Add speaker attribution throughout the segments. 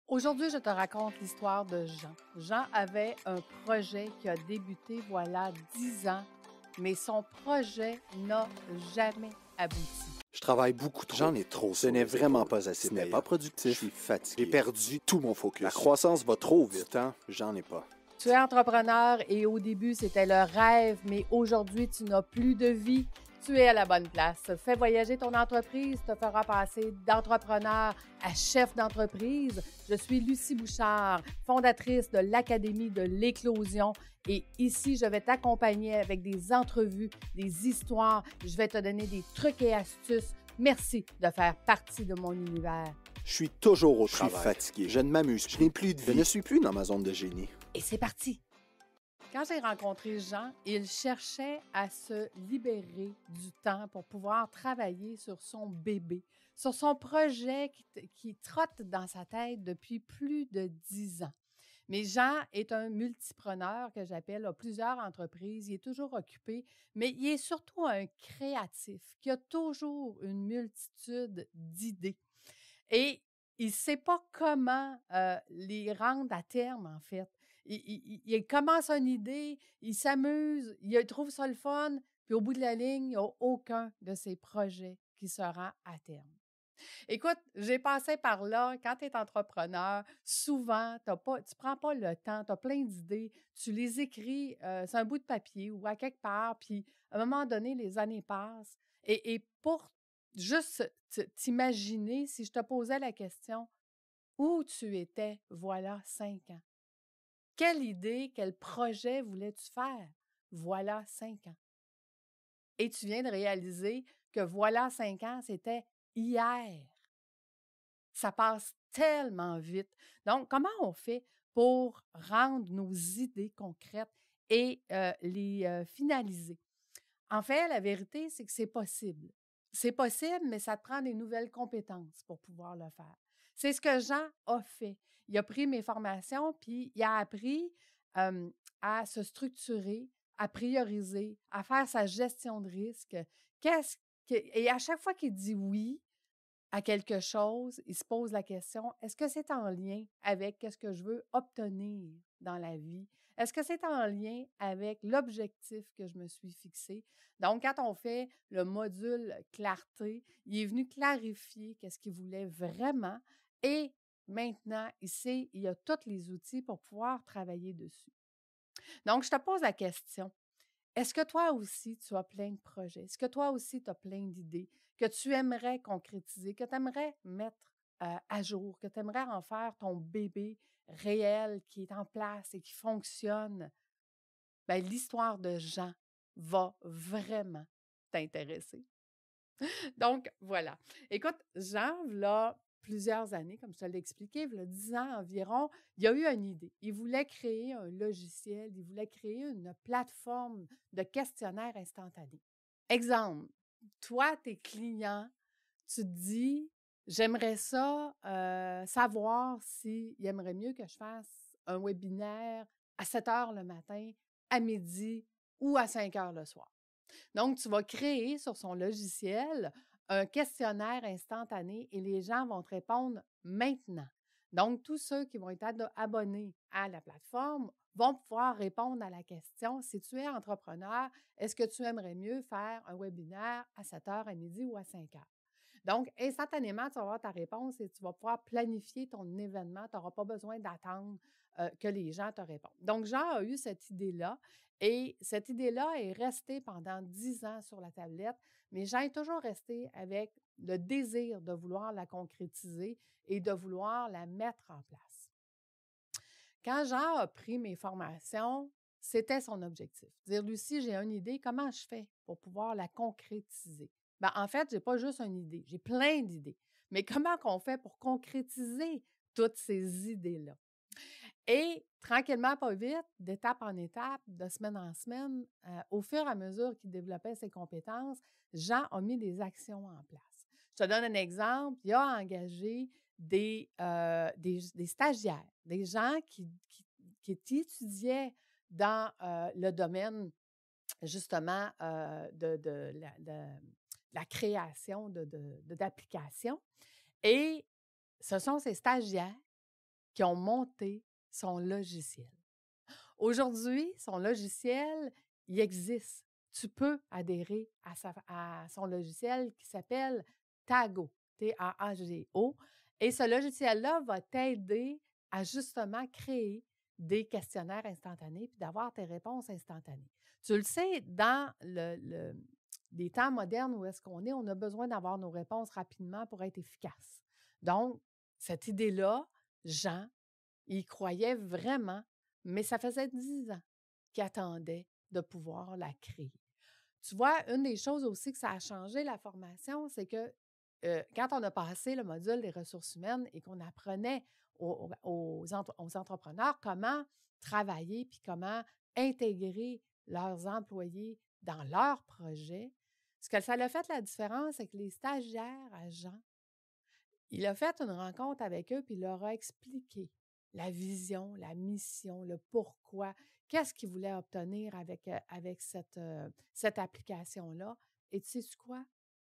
Speaker 1: Aujourd'hui, je te raconte l'histoire de Jean. Jean avait un projet qui a débuté voilà 10 ans, mais son projet n'a jamais abouti.
Speaker 2: Je travaille beaucoup trop.
Speaker 3: J'en ai trop.
Speaker 2: Ce n'est vraiment pas
Speaker 3: Ce
Speaker 2: assez
Speaker 3: n'est
Speaker 2: payant.
Speaker 3: pas productif.
Speaker 2: Je suis fatigué.
Speaker 3: J'ai perdu
Speaker 2: tout mon focus.
Speaker 3: La croissance va trop
Speaker 2: Du
Speaker 3: vite.
Speaker 2: temps, j'en ai pas.
Speaker 1: Tu es entrepreneur et au début, c'était le rêve, mais aujourd'hui, tu n'as plus de vie. Tu es à la bonne place. Fais voyager ton entreprise, te fera passer d'entrepreneur à chef d'entreprise. Je suis Lucie Bouchard, fondatrice de l'Académie de l'éclosion. Et ici, je vais t'accompagner avec des entrevues, des histoires. Je vais te donner des trucs et astuces. Merci de faire partie de mon univers.
Speaker 2: Je suis toujours au
Speaker 3: Je suis
Speaker 2: travail.
Speaker 3: fatigué.
Speaker 2: Je ne m'amuse.
Speaker 3: Je n'ai plus de
Speaker 2: Je
Speaker 3: vie.
Speaker 2: ne suis plus dans ma zone de génie.
Speaker 1: Et c'est parti! Quand j'ai rencontré Jean, il cherchait à se libérer du temps pour pouvoir travailler sur son bébé, sur son projet qui trotte dans sa tête depuis plus de 10 ans. Mais Jean est un multipreneur que j'appelle, a plusieurs entreprises, il est toujours occupé, mais il est surtout un créatif qui a toujours une multitude d'idées. Et il ne sait pas comment les rendre à terme, en fait. Il commence une idée, il s'amuse, il trouve ça le fun, puis au bout de la ligne, il n'y a aucun de ses projets qui se rend à terme. Écoute, j'ai passé par là. Quand tu es entrepreneur, souvent, tu ne prends pas le temps, tu as plein d'idées, tu les écris sur un bout de papier ou à quelque part, puis à un moment donné, les années passent. Et pour juste t'imaginer, si je te posais la question, où tu étais, voilà 5 ans? Quelle idée, quel projet voulais-tu faire? Voilà 5 ans. Et tu viens de réaliser que voilà 5 ans, c'était hier. Ça passe tellement vite. Donc, comment on fait pour rendre nos idées concrètes et les finaliser? En fait, la vérité, c'est que c'est possible. C'est possible, mais ça te prend des nouvelles compétences pour pouvoir le faire. C'est ce que Jean a fait. Il a pris mes formations, puis il a appris à se structurer, à prioriser, à faire sa gestion de risque. Et à chaque fois qu'il dit oui à quelque chose, il se pose la question, est-ce que c'est en lien avec ce que je veux obtenir dans la vie? Est-ce que c'est en lien avec l'objectif que je me suis fixé? Donc, quand on fait le module clarté, il est venu clarifier qu'est-ce qu'il voulait vraiment et maintenant, il sait, il a tous les outils pour pouvoir travailler dessus. Donc, je te pose la question, est-ce que toi aussi, tu as plein de projets? Est-ce que toi aussi, tu as plein d'idées que tu aimerais concrétiser, que tu aimerais mettre à jour, que tu aimerais en faire ton bébé réel qui est en place et qui fonctionne? Bien, l'histoire de Jean va vraiment t'intéresser. Donc, voilà. Écoute, Jean, là, plusieurs années, comme je te l'ai expliqué, il y a 10 ans environ, il a eu une idée. Il voulait créer un logiciel, il voulait créer une plateforme de questionnaire instantané. Exemple, toi, tes clients, tu te dis, j'aimerais ça savoir s'ils aimeraient mieux que je fasse un webinaire à 7 heures le matin, à midi ou à 5 heures le soir. Donc, tu vas créer sur son logiciel un questionnaire instantané et les gens vont te répondre maintenant. Donc, tous ceux qui vont être abonnés à la plateforme vont pouvoir répondre à la question, si tu es entrepreneur, est-ce que tu aimerais mieux faire un webinaire à 7 heures, à midi ou à 5 heures? Donc, instantanément, tu vas avoir ta réponse et tu vas pouvoir planifier ton événement. Tu n'auras pas besoin d'attendre que les gens te répondent. Donc, Jean a eu cette idée-là et cette idée-là est restée pendant 10 ans sur la tablette, mais Jean est toujours resté avec le désir de vouloir la concrétiser et de vouloir la mettre en place. Quand Jean a pris mes formations, c'était son objectif. Dire, Lucie, j'ai une idée, comment je fais pour pouvoir la concrétiser? Ben, en fait, je n'ai pas juste une idée, j'ai plein d'idées. Mais comment qu'on fait pour concrétiser toutes ces idées-là? Et tranquillement, pas vite, d'étape en étape, de semaine en semaine, au fur et à mesure qu'il développait ses compétences, Jean a mis des actions en place. Je te donne un exemple. Il a engagé des stagiaires, des gens qui étudiaient dans le domaine, justement, de la création d'applications. Et ce sont ces stagiaires qui ont monté son logiciel. Aujourd'hui, son logiciel, il existe. Tu peux adhérer à son logiciel qui s'appelle Taago, Taago. Et ce logiciel-là va t'aider à justement créer des questionnaires instantanés puis d'avoir tes réponses instantanées. Tu le sais, dans les temps modernes où est-ce qu'on est, on a besoin d'avoir nos réponses rapidement pour être efficace. Donc, cette idée-là, Jean, il croyait vraiment, mais ça faisait 10 ans qu'il attendait de pouvoir la créer. Tu vois, une des choses aussi que ça a changé la formation, c'est que quand on a passé le module des ressources humaines et qu'on apprenait aux entrepreneurs comment travailler puis comment intégrer leurs employés dans leurs projets, ce que ça a fait la différence, c'est que les stagiaires à Jean, il a fait une rencontre avec eux puis il leur a expliqué la vision, la mission, le pourquoi, qu'est-ce qu'ils voulaient obtenir avec cette application-là. Et tu sais quoi?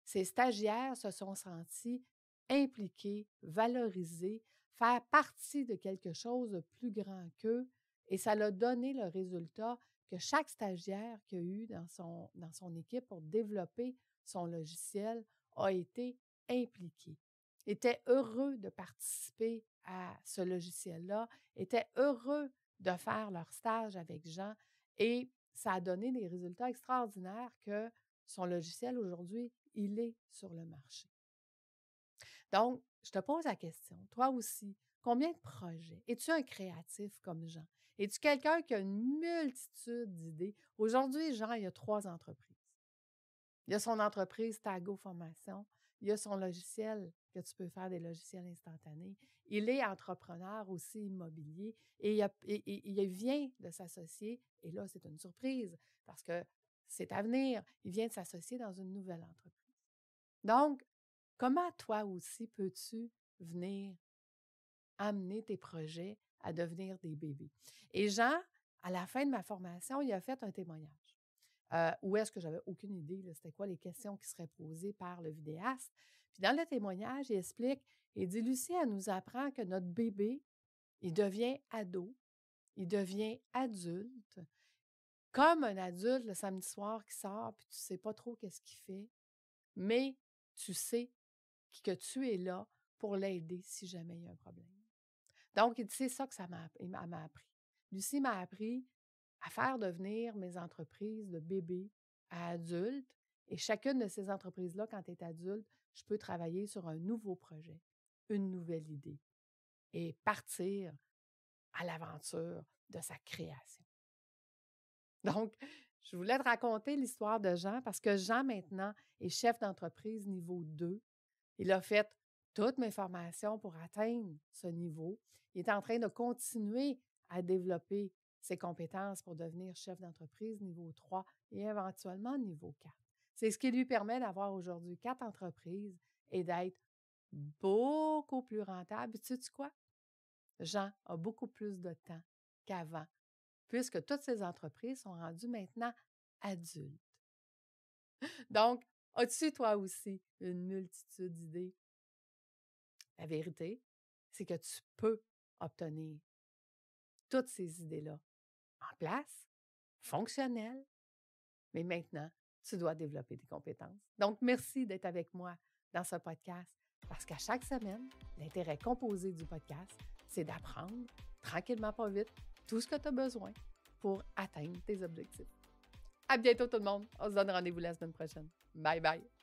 Speaker 1: Ces stagiaires se sont sentis impliqués, valorisés, faire partie de quelque chose de plus grand qu'eux. Et ça leur a donné le résultat que chaque stagiaire qu'il y a eu dans son équipe pour développer son logiciel a été impliqué, était heureux de participer à ce logiciel-là, était heureux de faire leur stage avec Jean et ça a donné des résultats extraordinaires que son logiciel aujourd'hui, il est sur le marché. Donc, je te pose la question, toi aussi, combien de projets? Es-tu un créatif comme Jean? Es-tu quelqu'un qui a une multitude d'idées? Aujourd'hui, Jean, il y a 3 entreprises. Il y a son entreprise Taago Formation. Il y a son logiciel que tu peux faire des logiciels instantanés. Il est entrepreneur aussi immobilier et il vient de s'associer, et là, c'est une surprise parce que c'est à venir, il vient de s'associer dans une nouvelle entreprise. Donc, comment toi aussi peux-tu venir amener tes projets à devenir des bébés? Et Jean, à la fin de ma formation, il a fait un témoignage. Où est-ce que j'avais aucune idée, c'était quoi les questions qui seraient posées par le vidéaste. Puis dans le témoignage, il explique, il dit, Lucie, elle nous apprend que notre bébé, il devient ado, il devient adulte, comme un adulte le samedi soir qui sort, puis tu ne sais pas trop qu'est-ce qu'il fait, mais tu sais que tu es là pour l'aider si jamais il y a un problème. Donc, il dit, c'est ça que elle m'a appris. Lucie m'a appris à faire devenir mes entreprises de bébés à adultes. Et chacune de ces entreprises-là, quand tu es adulte, je peux travailler sur un nouveau projet, une nouvelle idée et partir à l'aventure de sa création. Donc, je voulais te raconter l'histoire de Jean parce que Jean, maintenant, est chef d'entreprise niveau 2. Il a fait toutes mes formations pour atteindre ce niveau. Il est en train de continuer à développer ses compétences pour devenir chef d'entreprise niveau 3 et éventuellement niveau 4. C'est ce qui lui permet d'avoir aujourd'hui 4 entreprises et d'être beaucoup plus rentable. Et tu sais quoi? Jean a beaucoup plus de temps qu'avant, puisque toutes ces entreprises sont rendues maintenant adultes. Donc, as-tu toi aussi une multitude d'idées? La vérité, c'est que tu peux obtenir toutes ces idées-là en place, fonctionnelles, mais maintenant, tu dois développer tes compétences. Donc, merci d'être avec moi dans ce podcast parce qu'à chaque semaine, l'intérêt composé du podcast, c'est d'apprendre tranquillement, pas vite, tout ce que tu as besoin pour atteindre tes objectifs. À bientôt tout le monde. On se donne rendez-vous la semaine prochaine. Bye bye.